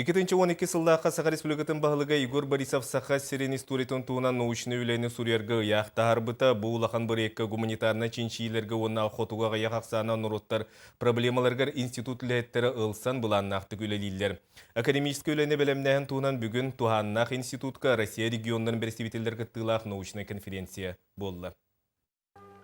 2012 сыллаққа Саха Республикатын бағылыға Игорь Борисов Саха Сирен историятын туынан научны үләйні сурьергі яқтағар бұта бұлақан бір екі гуманитарна чинчийлерге онна қотуға ғаяқ ақсана нұроттар проблемаларғар институт ләттері ылсан бұлан нақты үлелейлер. Академическі үләйні білімнәхін туынан бүгін Туханнақ институтқа Россия регионларын представительдер кіттілақ научны конференция болды.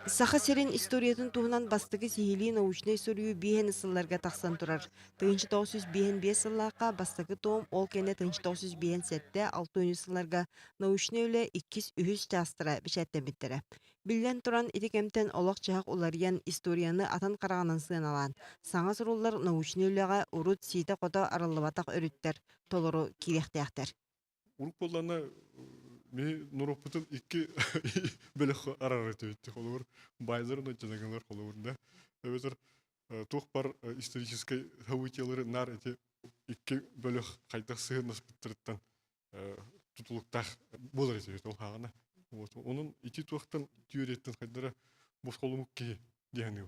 Саха Сирен историятын туһунан бастыгы сихили научный историю биһен ысылларга тахсан турар. 1905 сыллааққа бастыгы том ол кене 1905 сетте 6 сылларга научный үле 2-3 частыра бишәттәбиттере. Билен туран итикемтен олақ чахак уларыян историяны атын караганын сыналан. Саңа сыруллар научный үлеға урут сиите кота арылыбатак өрүттер, толору кирехтәхтер. Урук боллана мен нуропутун икки бөлөк арарыты өттү холор байзарын өчөнөгөр холорунда өзөр тух бар исторический событиялары нар эти икки бөлөк кайта сыгыныс биттирттен тутулуктах болор эти ол хагана онун ити тухтан түйреттен кайдара бошколумук ки дегени.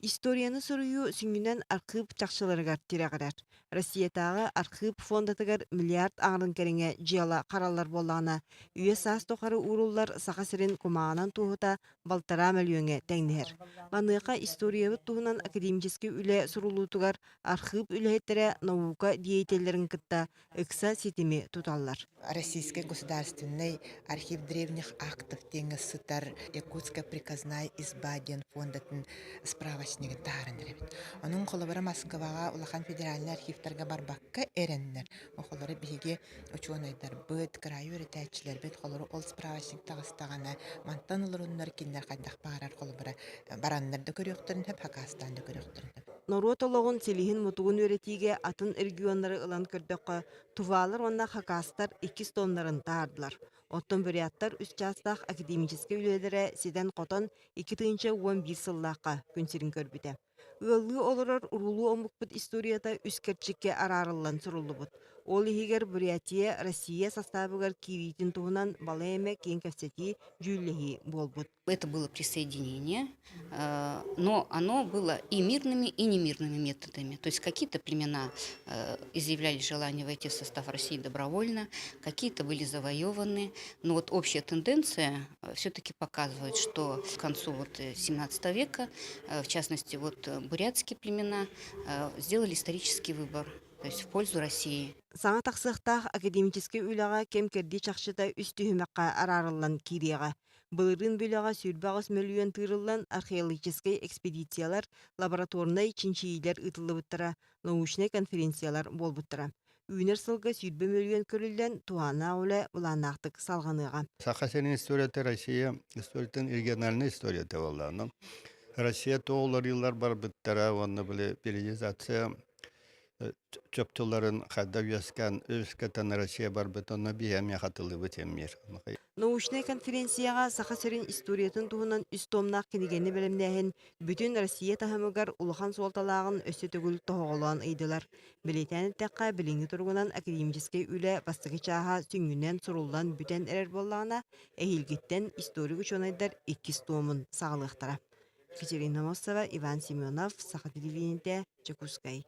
Историяны сұрыю сүңгінен архив чақшыларығар тирағарар. Россиятағы архив фондатығар миллиард аңырын кәріңе жиала қаралар болағына, үйе саас тоқары урулар сақасырын құмағынан туғыта балтара мөліөңе тәңнер. Маныға историявы туғынан академический үлі сұрулутығар архив үліхеттері наука диетелерін кітта ықса сетімі тұталар. Российский государственный архив древних актов теңіз сытар Якутская приказная изба ден фондатын справочнигин таарынырыбыт. Onun қолабара Москваға улахан федеральный архивтарға барбаққа әреннер. Ол қолары бігі ученыйдар бұд, крайы өрітәтчілер бұд, қолары ол справочник тағыстағана мантан ұлырынлар кендер қайдақ бағарар қолабара бараннарды көріқтірін, Хакастанды көріқтірін. Норот олығын селихин мутуғын өретиге атын регионлары ылан көрдөққа тувалар онна хакастар 2 тоннарын таардылар. Оттон бүряттар үс частақ академический үлелері седен қотон 2011 сыллаққа күнсерін көрбіде. Үөллы олырар урулу омукпут историята үскерчикке арарылан сұрулы бұд. Ол егер Бурятия, Россия составыгар киритин туғынан балайме кен кәфсети жүллехи болбуд. Это было присоединение, но оно было и мирными, и немирными методами. То есть какие-то племена изъявляли желание войти в состав России добровольно, какие-то были завоеваны. Но вот общая тенденция все-таки показывает, что к концу 17 века, в частности, бурятские племена сделали исторический выбор, то есть в пользу России. Саңа тақсықтақ академический үліға кем керді чақшыта үстүхімеққа арарылан кириға. Бұлырын бөліға сүрбағыз миллион тырылан археологический экспедициялар, лабораторнай чинчийлер ұтылы бұттыра, научный конференциялар бол бұттыра. Үйнер сылғы сүрбе миллион көрілден туана олы бұланақтық салғаныға. Саха Сирен историяты Россия историятын региональный историяты болланы. Россия тоғылар йыллар бар бұттыра, оны біле периодизация чөптуларын хадда үяскан өскәтен Россия бар бетонна бияме хатылы бетеммер. Научный конференцияға Саха Сирен историятын туғынан үстомнақ кенегені білімдәхін бүтін Россия тахымыгар улахан солталағын өсі төгіл тоғылуан ыйдылар. Білетәні тәққа біліңі тұрғынан академический үлі бастығы чаға сүңгінен сұрулдан бүтен әрер болағына әйілгеттен историк ученайдар 2 томын сағылықтыра. Катерина Мосова, Иван Семенов, Саха телевидениеде, Чекускай.